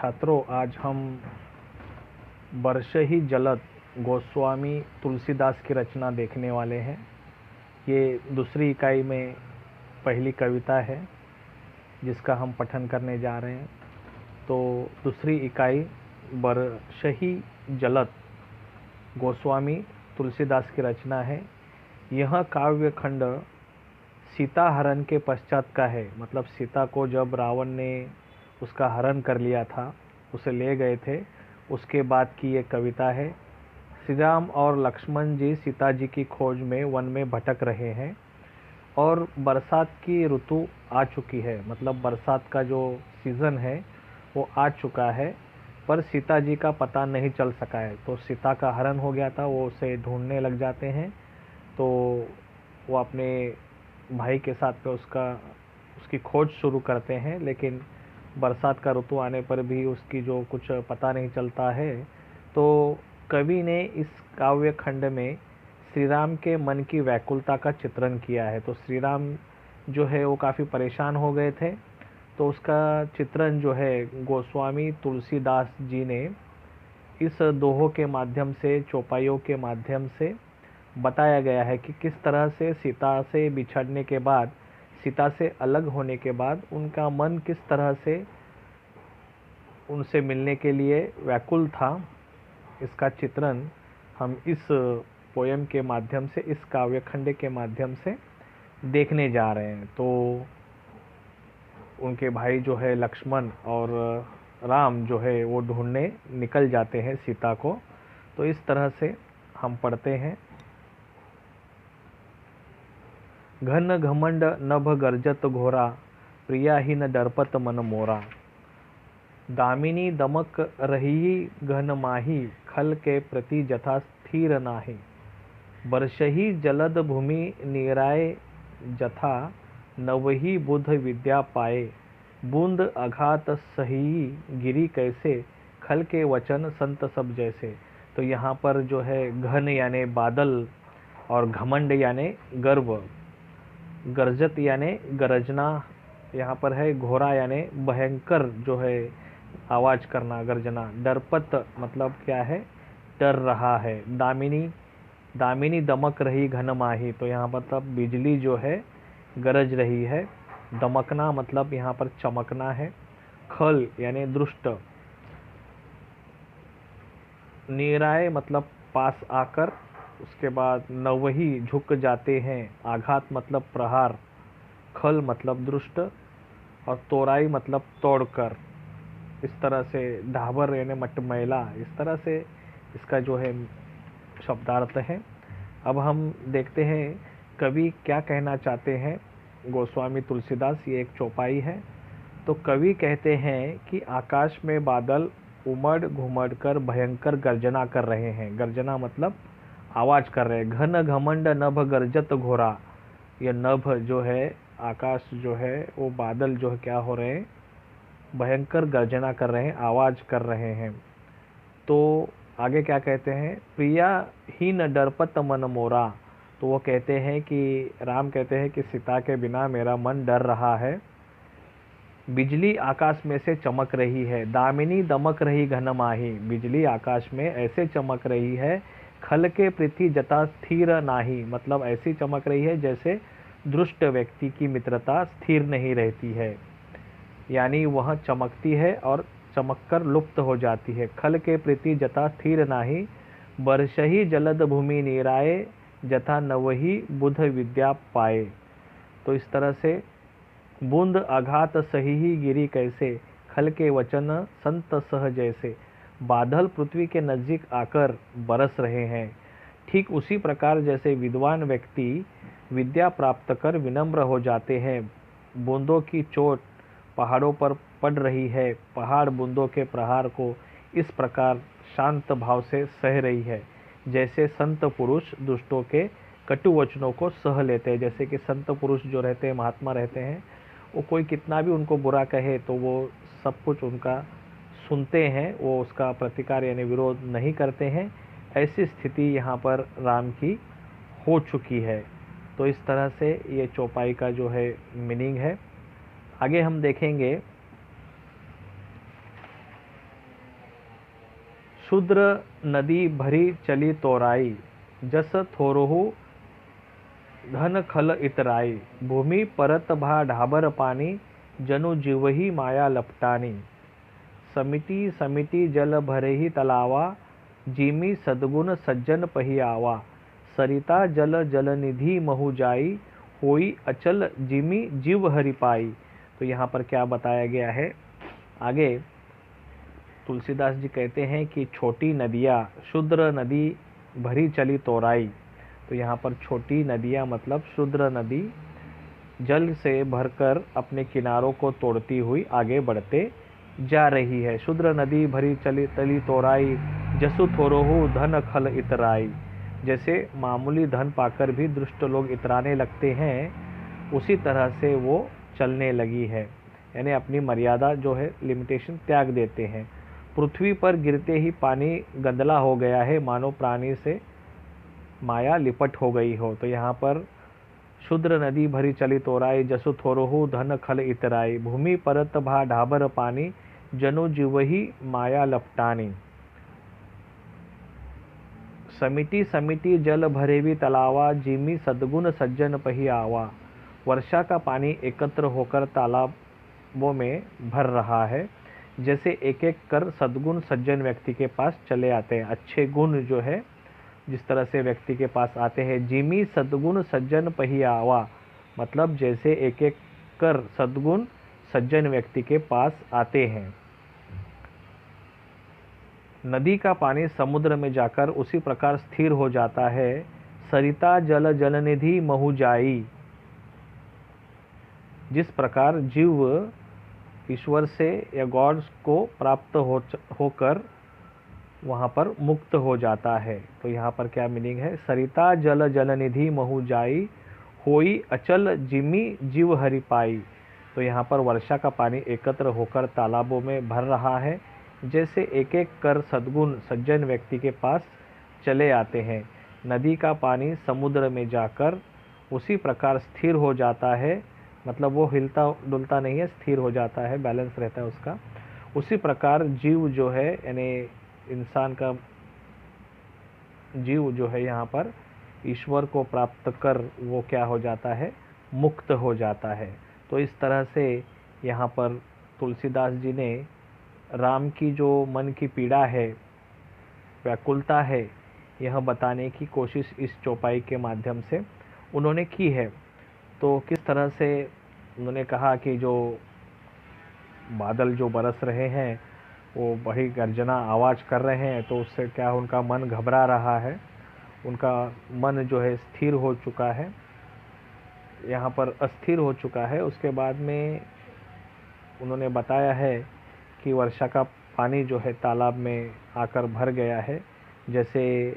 छात्रों, आज हम बरसहि जलद गोस्वामी तुलसीदास की रचना देखने वाले हैं। ये दूसरी इकाई में पहली कविता है जिसका हम पठन करने जा रहे हैं। तो दूसरी इकाई बरसहि जलद गोस्वामी तुलसीदास की रचना है। यह काव्य खंड सीता हरण के पश्चात का है, मतलब सीता को जब रावण ने उसका हरण कर लिया था, उसे ले गए थे, उसके बाद की ये कविता है। श्री राम और लक्ष्मण जी सीता जी की खोज में वन में भटक रहे हैं और बरसात की ऋतु आ चुकी है, मतलब बरसात का जो सीज़न है वो आ चुका है, पर सीता जी का पता नहीं चल सका है। तो सीता का हरण हो गया था, वो उसे ढूंढने लग जाते हैं। तो वो अपने भाई के साथ में उसकी खोज शुरू करते हैं, लेकिन बरसात का ऋतु आने पर भी उसकी जो कुछ पता नहीं चलता है। तो कवि ने इस काव्य खंड में श्री राम के मन की व्याकुलता का चित्रण किया है। तो श्री राम जो है वो काफ़ी परेशान हो गए थे, तो उसका चित्रण जो है गोस्वामी तुलसीदास जी ने इस दोहों के माध्यम से, चौपाइयों के माध्यम से बताया गया है कि किस तरह से सीता से बिछड़ने के बाद, सीता से अलग होने के बाद उनका मन किस तरह से उनसे मिलने के लिए व्याकुल था। इसका चित्रण हम इस पोयम के माध्यम से, इस काव्यखंड के माध्यम से देखने जा रहे हैं। तो उनके भाई जो है लक्ष्मण और राम जो है वो ढूंढने निकल जाते हैं सीता को। तो इस तरह से हम पढ़ते हैं। घन घमंड नभ गर्जत घोरा, प्रियाहीन डरपत मन मोरा। दामिनी दमक रही घन माही, खल के प्रति जथा स्थिर नाही। बरसहि जलद भूमि नीराय, जथा नवही बुध विद्या पाए। बूंद अघात सही गिरी कैसे, खल के वचन संत सब जैसे। तो यहाँ पर जो है घन यानी बादल और घमंड यानी गर्व, गर्जत यानी गरजना यहाँ पर है, घोरा यानी भयंकर जो है आवाज़ करना, गर्जना। डरपत मतलब क्या है, डर रहा है। दामिनी दमक रही घन माही, तो यहाँ पर तब बिजली जो है गरज रही है। दमकना मतलब यहाँ पर चमकना है। खल यानी दुष्ट। नीराय मतलब पास आकर, उसके बाद नवही झुक जाते हैं। आघात मतलब प्रहार। खल मतलब दुष्ट और तोराई मतलब तोड़कर। इस तरह से ढाबर यानी मटमैला, इस तरह से इसका जो है शब्दार्थ है। अब हम देखते हैं कवि क्या कहना चाहते हैं। गोस्वामी तुलसीदास, ये एक चौपाई है। तो कवि कहते हैं कि आकाश में बादल उमड़ घुमड़ कर भयंकर गर्जना कर रहे हैं। गर्जना मतलब आवाज़ कर रहे हैं। घन घमंड नभ गर्जत घोरा, ये नभ जो है, आकाश जो है, वो बादल जो है क्या हो रहे हैं, भयंकर गर्जना कर रहे हैं, आवाज़ कर रहे हैं। तो आगे क्या कहते हैं, प्रिया ही न डरपत मन मोरा। तो वो कहते हैं कि राम कहते हैं कि सीता के बिना मेरा मन डर रहा है। बिजली आकाश में से चमक रही है। दामिनी दमक रही घन माही, बिजली आकाश में ऐसे चमक रही है। खल के पृथ्वी जता स्थिर नाही, मतलब ऐसी चमक रही है जैसे दुष्ट व्यक्ति की मित्रता स्थिर नहीं रहती है, यानी वह चमकती है और चमककर लुप्त हो जाती है। खल के प्रति जता स्थिर नाही, बरसहि जलद भूमि नीराए, जथा नवही बुध विद्या पाए। तो इस तरह से बूंद आघात सही गिरी कैसे, खल के वचन संत सह जैसे। बादल पृथ्वी के नज़दीक आकर बरस रहे हैं, ठीक उसी प्रकार जैसे विद्वान व्यक्ति विद्या प्राप्त कर विनम्र हो जाते हैं। बूंदों की चोट पहाड़ों पर पड़ रही है, पहाड़ बूंदों के प्रहार को इस प्रकार शांत भाव से सह रही है जैसे संत पुरुष दुष्टों के कटु वचनों को सह लेते हैं। जैसे कि संत पुरुष जो रहते हैं, महात्मा रहते हैं, वो कोई कितना भी उनको बुरा कहे तो वो सब कुछ उनका सुनते हैं, वो उसका प्रतिकार यानी विरोध नहीं करते हैं। ऐसी स्थिति यहाँ पर राम की हो चुकी है। तो इस तरह से ये चौपाई का जो है मीनिंग है। आगे हम देखेंगे शुद्र नदी भरी चली तोराई, जस थोरहु धन खल इतराई। भूमि परत भा ढाबर पानी, जनु जीवही माया लपटानी। समिति समिति जल भरहि तलावा, जिमि सद्गुण सज्जन पहि आवा। सरिता जल जलनिधि महु जाई, होई अचल जिमि जीव हरि पाई। तो यहाँ पर क्या बताया गया है आगे, तुलसीदास जी कहते हैं कि छोटी नदियाँ, शुद्र नदी भरी चली तोराई। तो यहाँ पर छोटी नदियाँ मतलब शुद्र नदी जल से भरकर अपने किनारों को तोड़ती हुई आगे बढ़ते जा रही है। शुद्र नदी भरी चली तली तोराई, जसु थोरोहु धन खल इतराई। जैसे मामूली धन पाकर भी दुष्ट लोग इतराने लगते हैं, उसी तरह से वो चलने लगी है, यानी अपनी मर्यादा जो है लिमिटेशन त्याग देते हैं। पृथ्वी पर गिरते ही पानी गंदला हो गया है, मानो प्राणी से माया लिपट हो गई हो। तो यहाँ पर शुद्र नदी भरी चली तोराई, जसु थोरहु धन खल इतराई। भूमि परत भा ढाबर पानी, जनु जीवही माया लपटानी। समिति समिति जल भरेवी तलावा, जिमि सद्गुण सज्जन पहि आवा। वर्षा का पानी एकत्र होकर तालाबों में भर रहा है, जैसे एक एक कर सद्गुण सज्जन व्यक्ति के पास चले आते हैं। अच्छे गुण जो है जिस तरह से व्यक्ति के पास आते हैं। जिमि सद्गुण सज्जन पहि आवा, मतलब जैसे एक एक कर सद्गुण सज्जन व्यक्ति के पास आते हैं। नदी का पानी समुद्र में जाकर उसी प्रकार स्थिर हो जाता है। सरिता जल जलनिधि महु जाई। जिस प्रकार जीव ईश्वर से या गॉड को प्राप्त होकर वहाँ पर मुक्त हो जाता है। तो यहाँ पर क्या मीनिंग है, सरिता जल जलनिधि महु जाई, होई अचल जिमि जीव हरि पाई। तो यहाँ पर वर्षा का पानी एकत्र होकर तालाबों में भर रहा है, जैसे एक एक कर सद्गुण सज्जन व्यक्ति के पास चले आते हैं। नदी का पानी समुद्र में जाकर उसी प्रकार स्थिर हो जाता है, मतलब वो हिलता डुलता नहीं है, स्थिर हो जाता है, बैलेंस रहता है उसका। उसी प्रकार जीव जो है, यानी इंसान का जीव जो है यहाँ पर ईश्वर को प्राप्त कर वो क्या हो जाता है, मुक्त हो जाता है। तो इस तरह से यहाँ पर तुलसीदास जी ने राम की जो मन की पीड़ा है, व्याकुलता है, यह बताने की कोशिश इस चौपाई के माध्यम से उन्होंने की है। तो किस तरह से उन्होंने कहा कि जो बादल जो बरस रहे हैं वो बड़ी गर्जना आवाज़ कर रहे हैं, तो उससे क्या उनका मन घबरा रहा है, उनका मन जो है स्थिर हो चुका है, यहाँ पर अस्थिर हो चुका है। उसके बाद में उन्होंने बताया है कि वर्षा का पानी जो है तालाब में आकर भर गया है, जैसे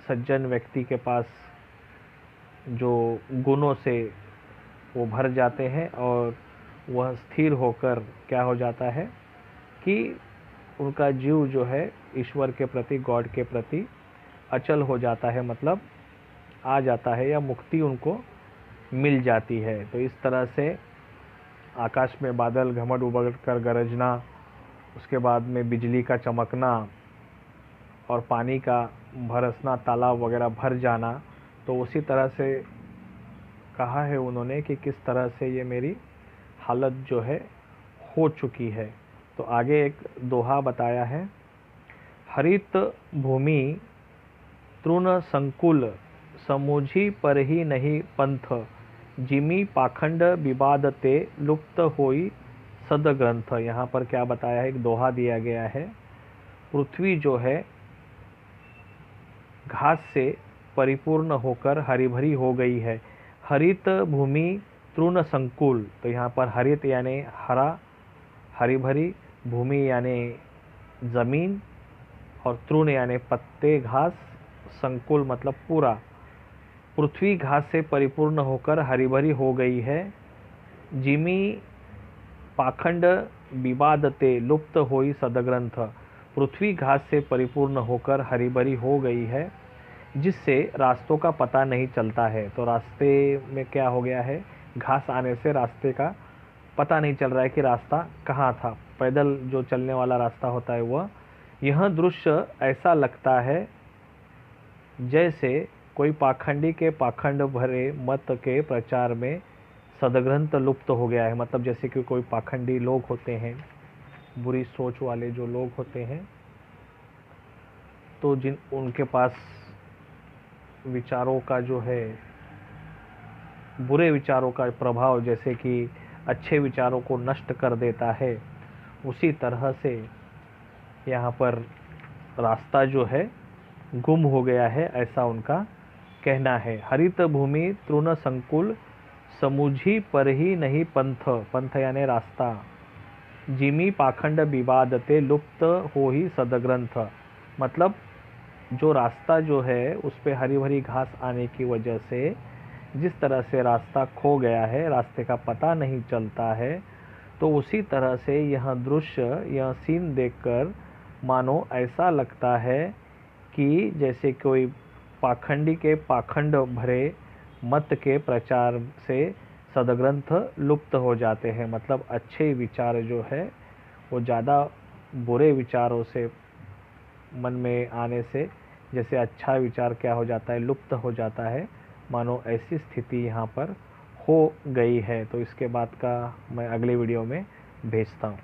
सज्जन व्यक्ति के पास जो गुणों से वो भर जाते हैं और वह स्थिर होकर क्या हो जाता है कि उनका जीव जो है ईश्वर के प्रति, गॉड के प्रति अचल हो जाता है, मतलब आ जाता है या मुक्ति उनको मिल जाती है। तो इस तरह से आकाश में बादल घमड़ उबड़ कर गरजना, उसके बाद में बिजली का चमकना और पानी का बरसना, तालाब वगैरह भर जाना, तो उसी तरह से कहा है उन्होंने कि किस तरह से ये मेरी हालत जो है हो चुकी है। तो आगे एक दोहा बताया है, हरित भूमि तृण संकुल, समूझी पर ही नहीं पंथ। जिमि पाखंड विवादते, लुप्त होई सदग्रंथ। यहाँ पर क्या बताया है, एक दोहा दिया गया है। पृथ्वी जो है घास से परिपूर्ण होकर हरी भरी हो गई है। हरित भूमि तृण संकुल, तो यहाँ पर हरित यानी हरा, हरी भरी, भूमि यानी ज़मीन, और तृण यानी पत्ते घास, संकुल मतलब पूरा। पृथ्वी घास से परिपूर्ण होकर हरी भरी हो गई है। जिमि पाखंड विवादते, लुप्त होई सदग्रंथ। पृथ्वी घास से परिपूर्ण होकर हरी भरी हो गई है, जिससे रास्तों का पता नहीं चलता है। तो रास्ते में क्या हो गया है, घास आने से रास्ते का पता नहीं चल रहा है कि रास्ता कहाँ था। पैदल जो चलने वाला रास्ता होता है वह यह दृश्य ऐसा लगता है जैसे कोई पाखंडी के पाखंड भरे मत के प्रचार में सदग्रंथ लुप्त हो गया है। मतलब जैसे कि कोई पाखंडी लोग होते हैं, बुरी सोच वाले जो लोग होते हैं, तो जिन उनके पास विचारों का जो है, बुरे विचारों का प्रभाव जैसे कि अच्छे विचारों को नष्ट कर देता है, उसी तरह से यहाँ पर रास्ता जो है गुम हो गया है, ऐसा उनका कहना है। हरित भूमि तृण संकुल समुझी पर ही नहीं पंथ, पंथ यानी रास्ता, जिमी पाखंड विवादते लुप्त हो ही सदग्रंथ। मतलब जो रास्ता जो है उस पे हरी भरी घास आने की वजह से जिस तरह से रास्ता खो गया है, रास्ते का पता नहीं चलता है, तो उसी तरह से यह दृश्य, यह सीन देखकर मानो ऐसा लगता है कि जैसे कोई पाखंडी के पाखंड भरे मत के प्रचार से सदग्रंथ लुप्त हो जाते हैं। मतलब अच्छे विचार जो है वो ज़्यादा बुरे विचारों से मन में आने से जैसे अच्छा विचार क्या हो जाता है, लुप्त हो जाता है, मानो ऐसी स्थिति यहाँ पर हो गई है। तो इसके बाद का मैं अगले वीडियो में भेजता हूँ।